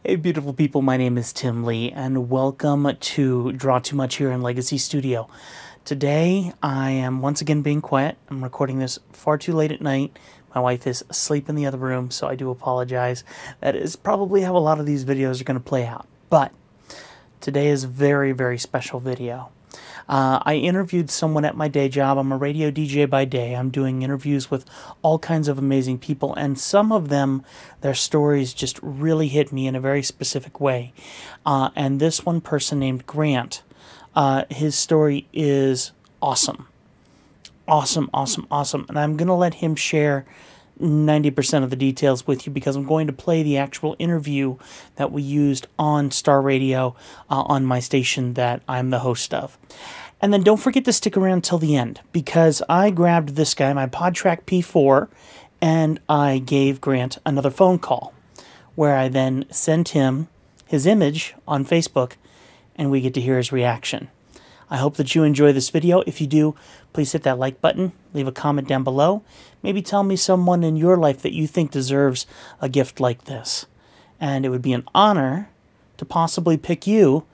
Hey, beautiful people, my name is Tim Lee, and welcome to Draw Too Much here in Legacy Studio. Today, I am once again being quiet. I'm recording this far too late at night. My wife is asleep in the other room, so I do apologize. That is probably how a lot of these videos are going to play out. But today is a very, very special video. I interviewed someone at my day job. I'm a radio DJ by day. I'm doing interviews with all kinds of amazing people, and some of them, their stories just really hit me in a very specific way. And this one person named Grant, his story is awesome. Awesome, awesome, awesome. And I'm going to let him share 90% of the details with you because I'm going to play the actual interview that we used on Star Radio on my station that I'm the host of. And then don't forget to stick around till the end because I grabbed this guy, my PodTrack P4, and I gave Grant another phone call where I then sent him his image on Facebook and we get to hear his reaction. I hope that you enjoy this video. If you do, please hit that like button, leave a comment down below. Maybe tell me someone in your life that you think deserves a gift like this. And it would be an honor to possibly pick you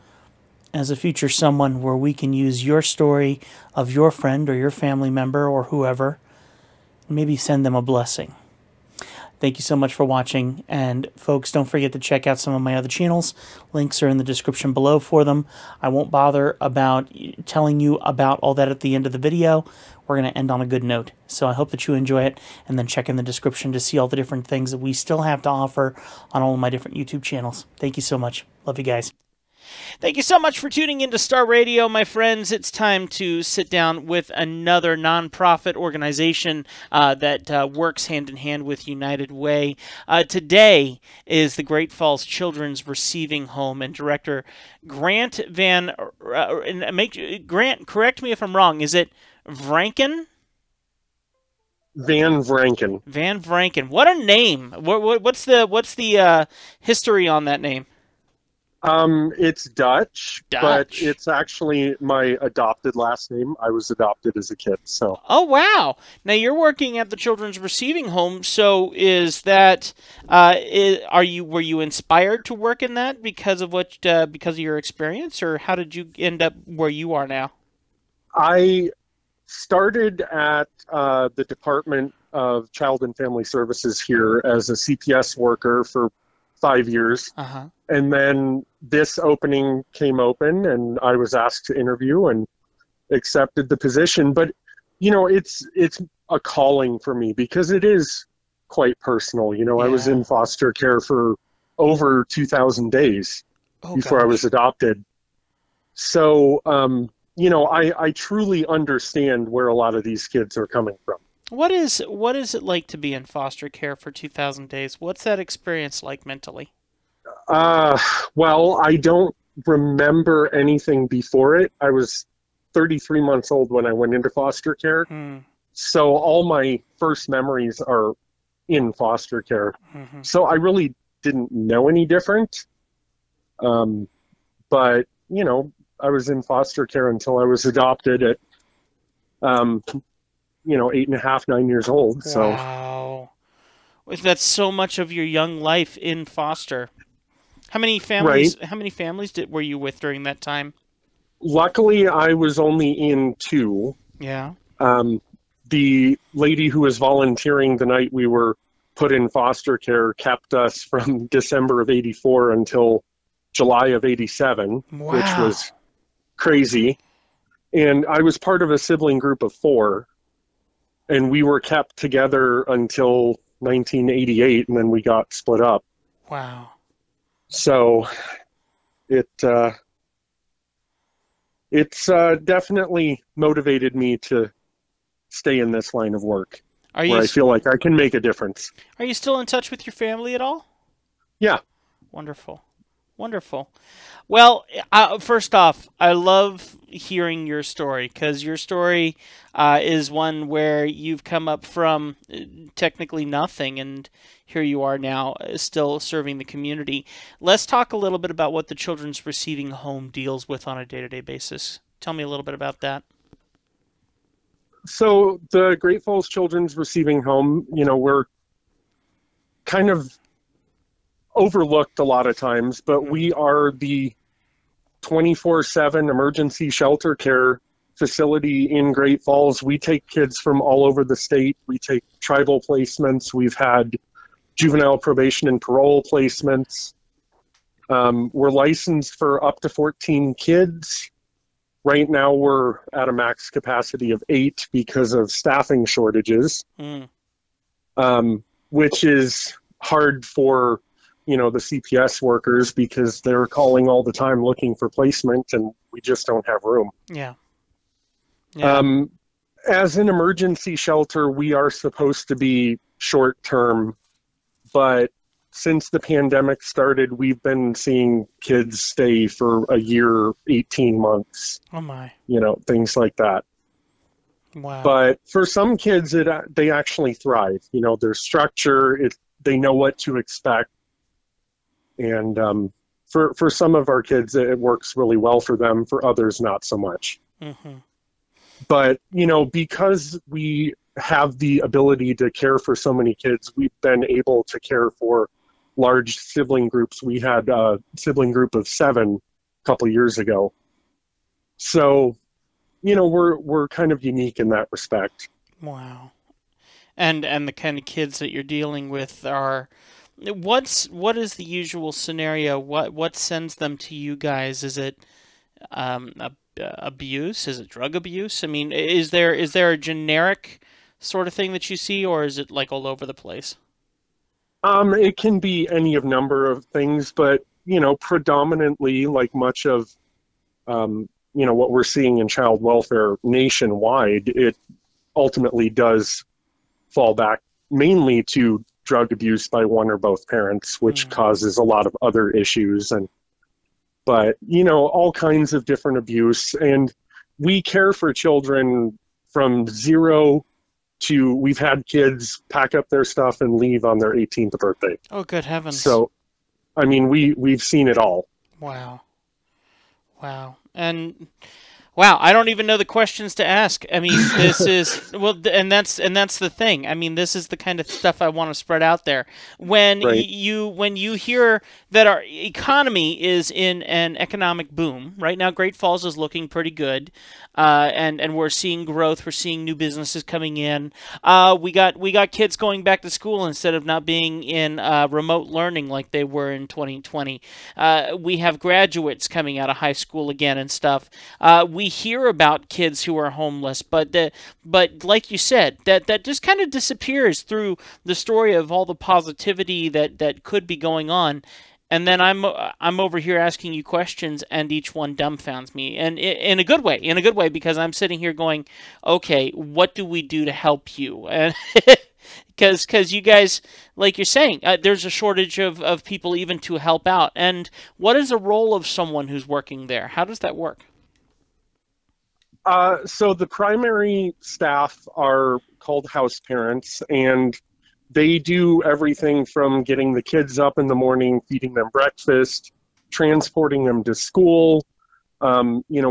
as a future someone where we can use your story of your friend or your family member or whoever, and maybe send them a blessing. Thank you so much for watching, and folks, don't forget to check out some of my other channels. Links are in the description below for them. I won't bother about telling you about all that at the end of the video. We're going to end on a good note. So I hope that you enjoy it, and then check in the description to see all the different things that we still have to offer on all of my different YouTube channels. Thank you so much. Love you guys. Thank you so much for tuning into Star Radio, my friends. It's time to sit down with another nonprofit organization that works hand in hand with United Way. Today is the Great Falls Children's Receiving Home, and Director Grant Grant, correct me if I'm wrong. Is it Vranken? Van Vranken. Van Vranken. What a name! What's the history on that name? It's Dutch, but Dutch. it's actually my adopted last name. I was adopted as a kid, so. Oh wow! Now you're working at the Children's Receiving Home. So is that were you inspired to work in that because of because of your experience, or how did you end up where you are now? I started at the Department of Child and Family Services here as a CPS worker for 5 years. Uh-huh. And then this opening came open and I was asked to interview and accepted the position. But, you know, it's a calling for me because it is quite personal. You know, Yeah. I was in foster care for over 2,000 days before I was adopted. So, you know, I truly understand where a lot of these kids are coming from. What is it like to be in foster care for 2,000 days? What's that experience like mentally? Well, I don't remember anything before it. I was 33 months old when I went into foster care. So all my first memories are in foster care. So I really didn't know any different. But, you know, I was in foster care until I was adopted at, you know, 8.5, 9 years old. So. Wow. That's so much of your young life in foster. How many families? Right. How many families were you with during that time? Luckily, I was only in 2. Yeah. The lady who was volunteering the night we were put in foster care kept us from December of '84 until July of '87, Wow. which was crazy. And I was part of a sibling group of 4, and we were kept together until 1988, and then we got split up. Wow. So it's definitely motivated me to stay in this line of work where I feel like I can make a difference. Are you still in touch with your family at all? Yeah. Wonderful. Wonderful. Well, first off, I love hearing your story because your story is one where you've come up from technically nothing, and here you are now still serving the community. Let's talk a little bit about what the Children's Receiving Home deals with on a day-to-day basis. Tell me a little bit about that. So the Great Falls Children's Receiving Home, you know, we're kind of overlooked a lot of times, but we are the 24/7 emergency shelter care facility in Great Falls. We take kids from all over the state. We take tribal placements. We've had juvenile probation and parole placements. We're licensed for up to 14 kids. Right now we're at a max capacity of 8 because of staffing shortages, which is hard for, you know, the CPS workers because they're calling all the time looking for placement and we just don't have room. Yeah. As an emergency shelter, we are supposed to be short term, but since the pandemic started, we've been seeing kids stay for a year, 18 months. Oh my. You know, things like that. Wow. But for some kids, they actually thrive. You know, their structure, they know what to expect. And for some of our kids, it works really well for them. For others, not so much. Mm-hmm. But, you know, because we have the ability to care for so many kids, we've been able to care for large sibling groups. We had a sibling group of 7 a couple years ago. So, you know, we're kind of unique in that respect. Wow. And the kind of kids that you're dealing with are, what is the usual scenario? What sends them to you guys? Is it abuse? Is it drug abuse? I mean, is there a generic sort of thing that you see, or is it like all over the place? It can be any of number of things, but, you know, predominantly, like much of, you know, what we're seeing in child welfare nationwide, it ultimately does fall back mainly to drug abuse by one or both parents, which causes a lot of other issues. But, you know, all kinds of different abuse. And we care for children from 0 to, we've had kids pack up their stuff and leave on their 18th birthday. Oh, good heavens. So, I mean, we've seen it all. Wow. Wow. And wow, I don't even know the questions to ask. I mean, this is, well, and that's the thing. I mean, this is the kind of stuff I want to spread out there. When you hear that our economy is in an economic boom right now, Great Falls is looking pretty good, and we're seeing growth. We're seeing new businesses coming in. We got kids going back to school instead of not being in remote learning like they were in 2020. We have graduates coming out of high school again and stuff. We hear about kids who are homeless, but like you said, that just kind of disappears through the story of all the positivity that could be going on. And then I'm over here asking you questions, and each one dumbfounds me, and in a good way, because I'm sitting here going, okay, what do we do to help you? And because you guys, like you're saying, there's a shortage of people even to help out. And what is the role of someone who's working there? How does that work? So the primary staff are called house parents, and they do everything from getting the kids up in the morning, feeding them breakfast, transporting them to school. You know,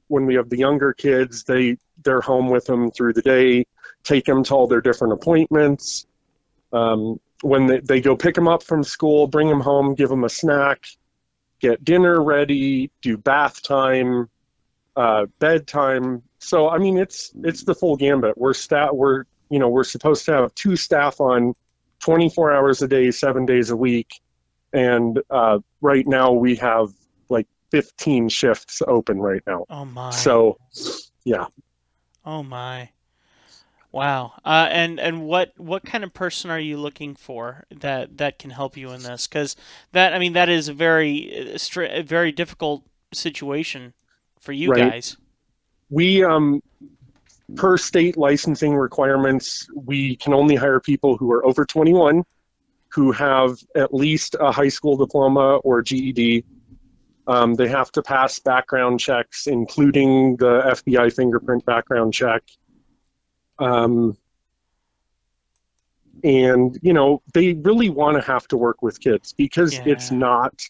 when we have the younger kids, they're home with them through the day, take them to all their different appointments. When they go pick them up from school, bring them home, give them a snack, get dinner ready, do bath time, bedtime. So, I mean, it's the full gambit. We're supposed to have 2 staff on 24 hours a day, 7 days a week. And right now we have like 15 shifts open right now. Oh my. So, yeah. Oh my. Wow. And what kind of person are you looking for that can help you in this? Because that is a very difficult situation for you guys. We per state licensing requirements, we can only hire people who are over 21, who have at least a high school diploma or GED. They have to pass background checks, including the FBI fingerprint background check. And, you know, they really want to have to work with kids because it's not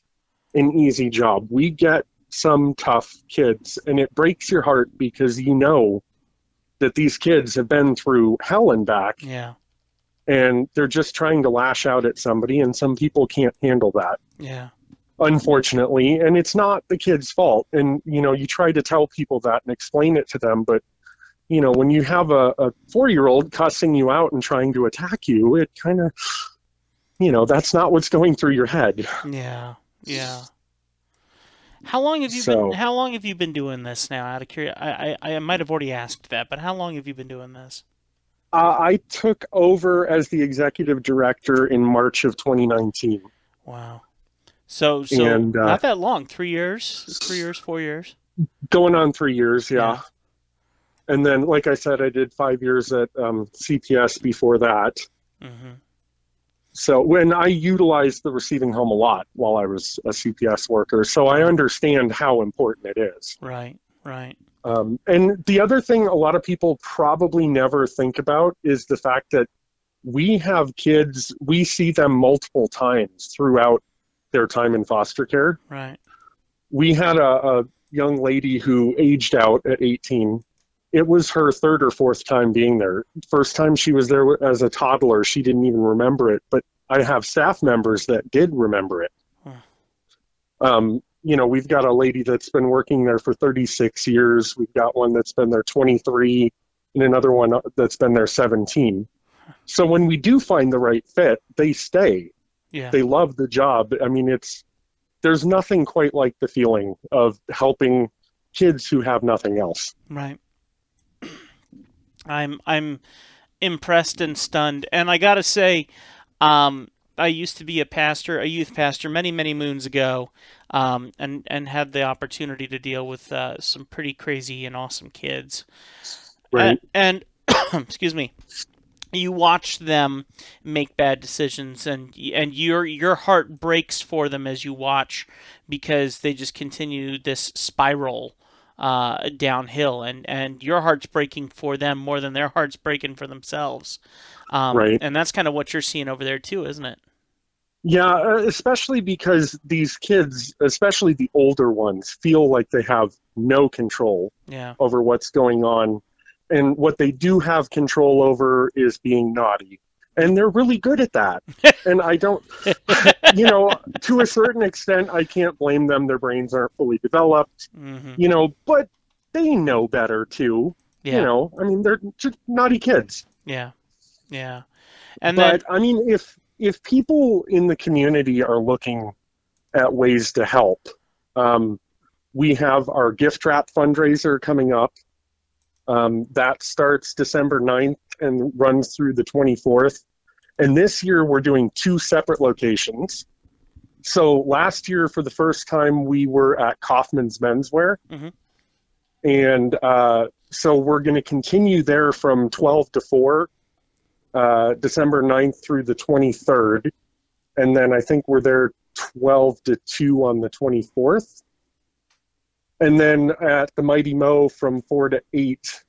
an easy job. We get some tough kids, and it breaks your heart because you know that these kids have been through hell and back. Yeah. and they're just trying to lash out at somebody, and some people can't handle that. Yeah. Unfortunately, and it's not the kid's fault. And, you try to tell people that and explain it to them, but, when you have a 4-year-old cussing you out and trying to attack you, it kind of, that's not what's going through your head. Yeah. Yeah. How long have you been doing this now? Out of curiosity, I might have already asked that, but how long have you been doing this? I took over as the executive director in March of 2019. Wow. So and, not that long. 3 years, 4 years. Going on 3 years, yeah. And then, like I said, I did 5 years at CPS before that. Mm-hmm. So when I utilized the receiving home a lot while I was a CPS worker, so I understand how important it is. Right, right. And the other thing a lot of people probably never think about is the fact that we have kids, we see them multiple times throughout their time in foster care. Right. We had a young lady who aged out at 18. It was her third or fourth time being there. First time she was there as a toddler, she didn't even remember it, but I have staff members that did remember it. We've got a lady that's been working there for 36 years. We've got one that's been there 23 and another one that's been there 17. So when we do find the right fit, they stay. Yeah. They love the job. I mean, there's nothing quite like the feeling of helping kids who have nothing else. Right. I'm impressed and stunned. And I gotta say, I used to be a youth pastor many, many moons ago, and had the opportunity to deal with some pretty crazy and awesome kids. Right. And excuse me, you watch them make bad decisions, and your heart breaks for them as you watch, because they just continue this spiral downhill, and your heart's breaking for them more than their heart's breaking for themselves. Right. And that's kind of what you're seeing over there too, isn't it? Yeah, especially because these kids, especially the older ones, feel like they have no control over what's going on. And what they do have control over is being naughty. And they're really good at that. And I don't, to a certain extent, I can't blame them. Their brains aren't fully developed, but they know better too. Yeah. I mean, they're just naughty kids. Yeah. Yeah. I mean, if people in the community are looking at ways to help, we have our gift wrap fundraiser coming up. That starts December 9th and runs through the 24th. And this year we're doing 2 separate locations. So last year, for the first time, we were at Kaufman's Menswear. Mm-hmm. And so we're going to continue there from 12 to 4, December 9th through the 23rd. And then I think we're there 12 to 2 on the 24th. And then at the Mighty Mo from 4 to 8,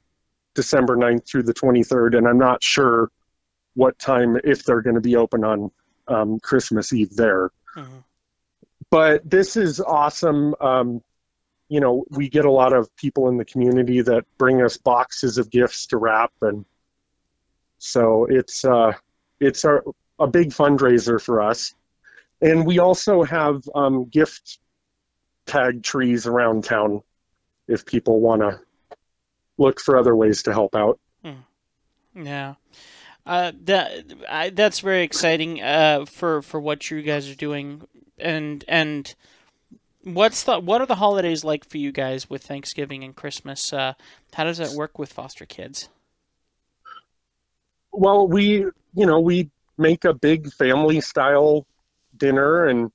December 9th through the 23rd. And I'm not sure what time, if they're going to be open on Christmas Eve there. Mm-hmm. But this is awesome. We get a lot of people in the community that bring us boxes of gifts to wrap. And so it's a big fundraiser for us. And we also have gift tag trees around town if people want to look for other ways to help out. Yeah. That's very exciting for what you guys are doing. And what are the holidays like for you guys with Thanksgiving and Christmas? How does that work with foster kids? Well, we make a big family style dinner and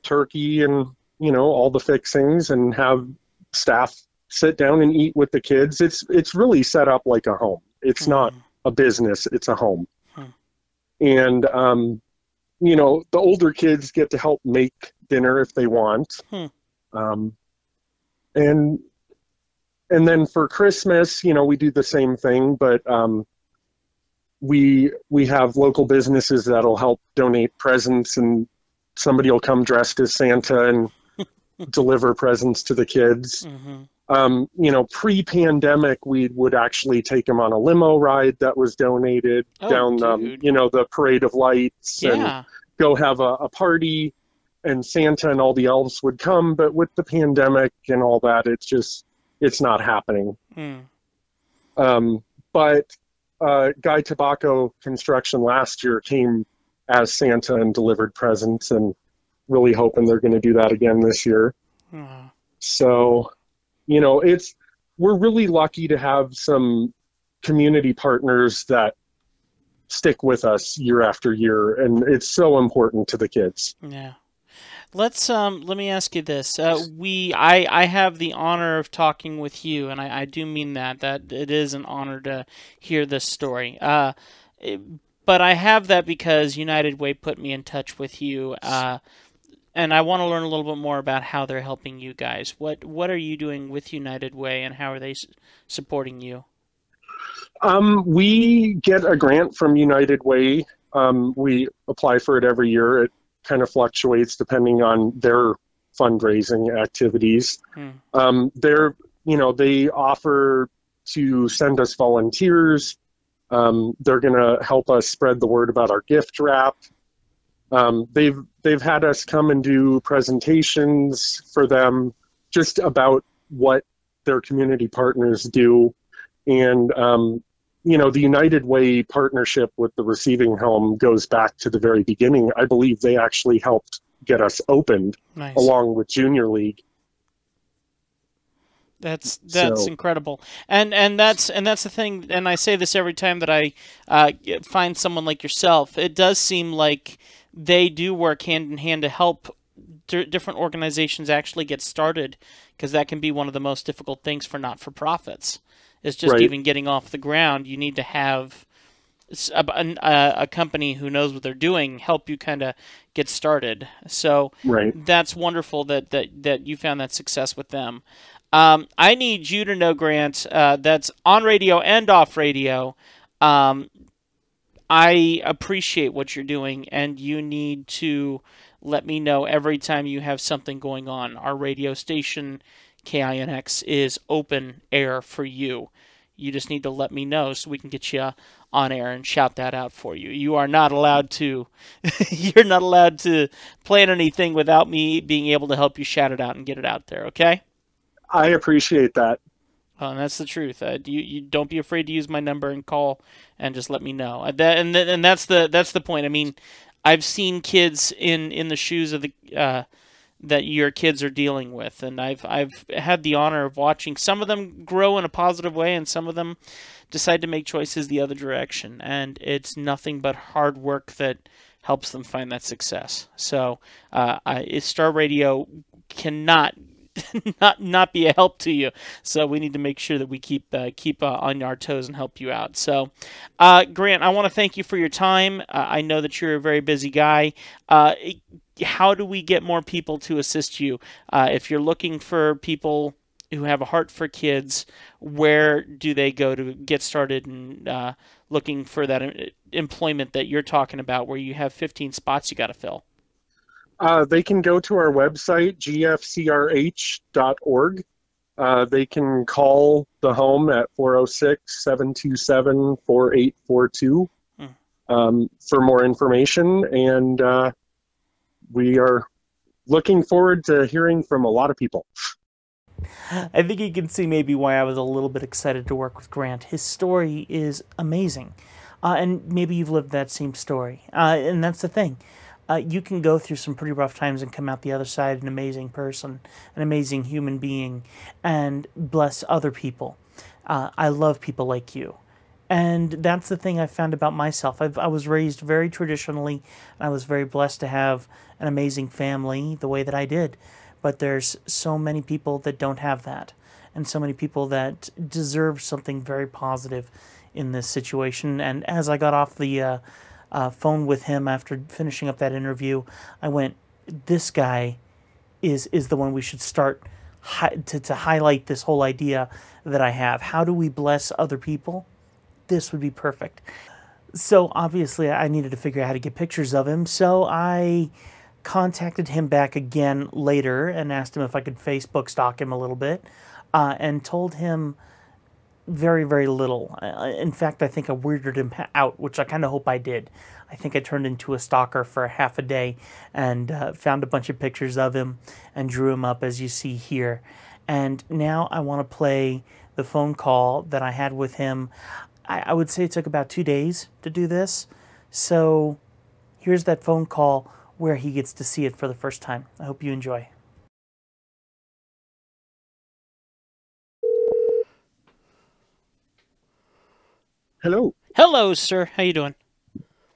turkey and all the fixings, and have staff sit down and eat with the kids. It's really set up like a home. It's not a business, it's a home. And the older kids get to help make dinner if they want. And then for Christmas, we do the same thing, but we have local businesses that'll help donate presents, and somebody will come dressed as Santa and deliver presents to the kids. Pre-pandemic, we would actually take him on a limo ride that was donated Oh, down, dude. the Parade of Lights and Yeah. go have a party, and Santa and all the elves would come. But with the pandemic and all that, it's not happening. Mm. But Guy Tobacco Construction last year came as Santa and delivered presents, and really hoping they're going to do that again this year. Mm. So, we're really lucky to have some community partners that stick with us year after year, and it's so important to the kids. Yeah. Let me ask you this. I have the honor of talking with you, and I do mean that it is an honor to hear this story. But I have that because United Way put me in touch with you, and I want to learn a little bit more about how they're helping you guys. What are you doing with United Way, and how are they supporting you? We get a grant from United Way. We apply for it every year. It kind of fluctuates depending on their fundraising activities. They offer to send us volunteers. They're going to help us spread the word about our gift wrap. They've had us come and do presentations for them just about what their community partners do. And, the United Way partnership with the receiving home goes back to the very beginning. I believe they actually helped get us opened. Nice. Along with Junior League. That's incredible, and that's the thing. And I say this every time that I find someone like yourself. It does seem like they do work hand in hand to help different organizations actually get started, because that can be one of the most difficult things for not-for-profits. Is just even getting off the ground. You need to have a company who knows what they're doing help you kind of get started. So that's wonderful that you found that success with them. I need you to know, Grant, that's on radio and off radio. I appreciate what you're doing, and you need to let me know every time you have something going on. Our radio station, KINX, is open air for you. You just need to let me know so we can get you on air and shout that out for you. You are not allowed to you're not allowed to plan anything without me being able to help you shout it out and get it out there, okay? I appreciate that. And that's the truth. You don't be afraid to use my number and call and just let me know. And that's the point. I mean, I've seen kids in the shoes of the that your kids are dealing with, and I've had the honor of watching some of them grow in a positive way, and some of them decide to make choices the other direction. And it's nothing but hard work that helps them find that success. So, Star Radio cannot not be a help to you. So we need to make sure that we keep on our toes and help you out. So, Grant, I want to thank you for your time. I know that you're a very busy guy. How do we get more people to assist you? If you're looking for people who have a heart for kids, where do they go to get started and looking for that employment that you're talking about, where you have 15 spots you got to fill? They can go to our website, gfcrh.org. They can call the home at 406-727-4842 for more information. And we are looking forward to hearing from a lot of people. I think you can see maybe why I was a little bit excited to work with Grant. His story is amazing. And maybe you've lived that same story. And that's the thing. You can go through some pretty rough times and come out the other side an amazing person, an amazing human being, and bless other people. I love people like you. And that's the thing I found about myself. I was raised very traditionally, and I was very blessed to have an amazing family the way that I did. But there's so many people that don't have that, and so many people that deserve something very positive in this situation. And as I got off the phone with him after finishing up that interview, I went, this guy is the one we should start to highlight this whole idea that I have. How do we bless other people? This would be perfect. So obviously I needed to figure out how to get pictures of him, so I contacted him back again later and asked him if I could Facebook stalk him a little bit. and told him very, very little. In fact, I think I weirded him out, which I kind of hope I did. I think I turned into a stalker for half a day and found a bunch of pictures of him and drew him up as you see here. And now I want to play the phone call that I had with him. I would say it took about 2 days to do this. So here's that phone call where he gets to see it for the first time. I hope you enjoy. Hello. Hello, sir. How you doing?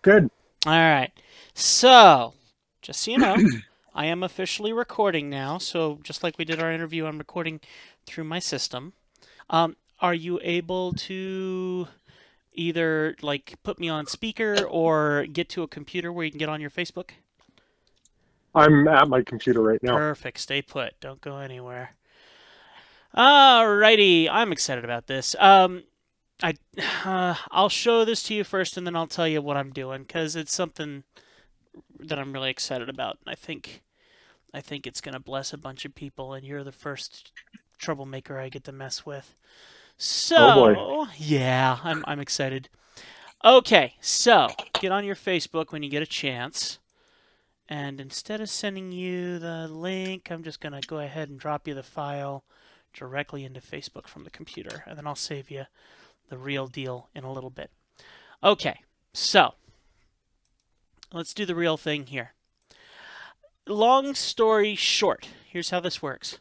Good. All right. So, just so you know, I am officially recording now. So, just like we did our interview, I'm recording through my system. Are you able to either like put me on speaker or get to a computer where you can get on your Facebook? I'm at my computer right now. Perfect. Stay put. Don't go anywhere. Alrighty. I'm excited about this. I'll show this to you first, and then I'll tell you what I'm doing, because it's something that I'm really excited about. I think it's gonna bless a bunch of people, and you're the first troublemaker I get to mess with. So, oh boy. Yeah, I'm excited. Okay, so get on your Facebook when you get a chance, and instead of sending you the link, I'm just gonna go ahead and drop you the file directly into Facebook from the computer, and then I'll save you the real deal in a little bit. Okay, so let's do the real thing here. Long story short, here's how this works.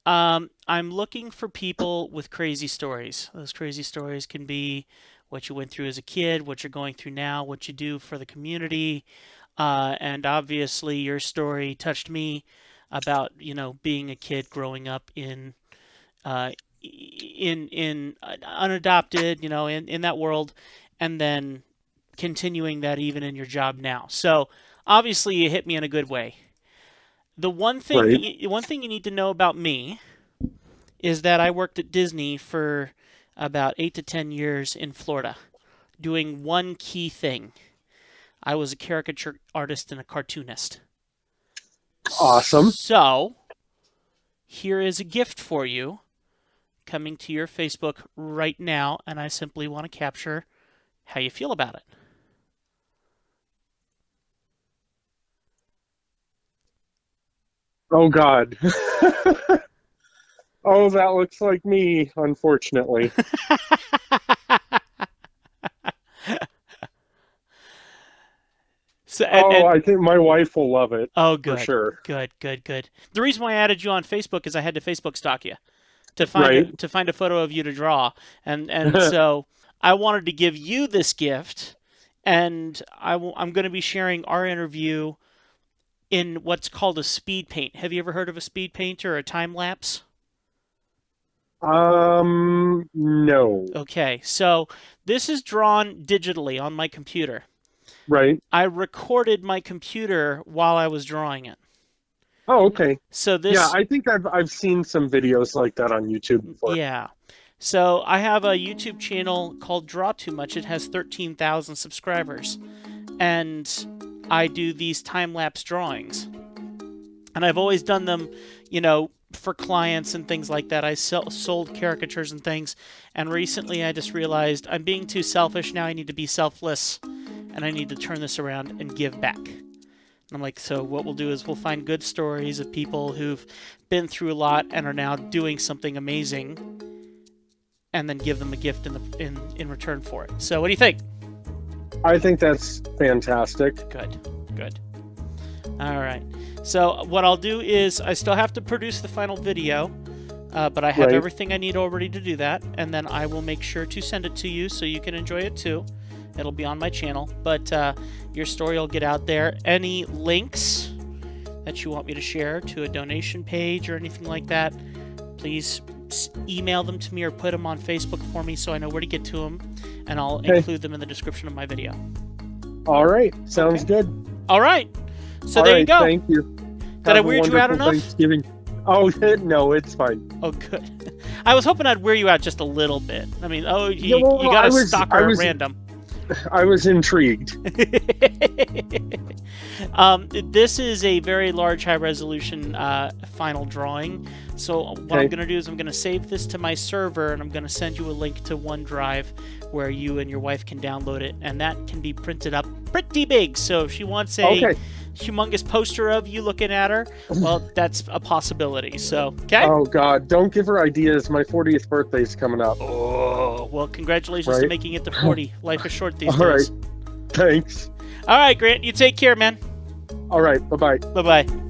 I'm looking for people with crazy stories. Those crazy stories can be what you went through as a kid, what you're going through now, what you do for the community, and obviously your story touched me about, you know, being a kid growing up in unadopted, you know, in that world, and then continuing that even in your job now. So obviously you hit me in a good way. The one thing, Right. one thing you need to know about me is that I worked at Disney for about 8 to 10 years in Florida, doing one key thing. I was a caricature artist and a cartoonist. Awesome. So here is a gift for you coming to your Facebook right now, and I simply want to capture how you feel about it. Oh God. Oh, that looks like me, unfortunately. So, I think my wife will love it. Oh, good. For sure. Good. The reason why I added you on Facebook is I had to Facebook stalk you to find a photo of you to draw, and so I wanted to give you this gift, and I'm going to be sharing our interview in what's called a speed paint. Have you ever heard of a speed paint or a time lapse? No. Okay, so this is drawn digitally on my computer. Right. I recorded my computer while I was drawing it. Oh, okay. So this, yeah, I think I've seen some videos like that on YouTube before. Yeah. So I have a YouTube channel called Draw Too Much. It has 13,000 subscribers. And I do these time-lapse drawings. And I've always done them, you know, for clients and things like that. I sold caricatures and things. And recently I just realized I'm being too selfish. Now I need to be selfless. And I need to turn this around and give back. And I'm like, so what we'll do is we'll find good stories of people who've been through a lot and are now doing something amazing, and then give them a gift in return for it. So what do you think? I think that's fantastic. Good. All right. So what I'll do is I still have to produce the final video, but I have everything I need already to do that, and then I will make sure to send it to you so you can enjoy it too. It'll be on my channel, but your story will get out there. Any links that you want me to share to a donation page or anything like that, please email them to me or put them on Facebook for me so I know where to get to them, and I'll include them in the description of my video. All right. Sounds good. All right. So All there right, you go. Thank you. Did I weird you out enough? Thanksgiving. Oh, no, it's fine. Oh, good. I was hoping I'd wear you out just a little bit. I mean, you got a stalker at random. I was intrigued. This is a very large, high-resolution final drawing. So what I'm going to do is I'm going to save this to my server, and I'm going to send you a link to OneDrive where you and your wife can download it, and that can be printed up pretty big. So if she wants a humongous poster of you looking at her, well, that's a possibility. So, okay? Oh, God. Don't give her ideas. My 40th birthday's coming up. Oh, well, congratulations to making it to 40. Life is short these days. All right. Thanks. All right, Grant. You take care, man. All right. Bye-bye. Bye-bye.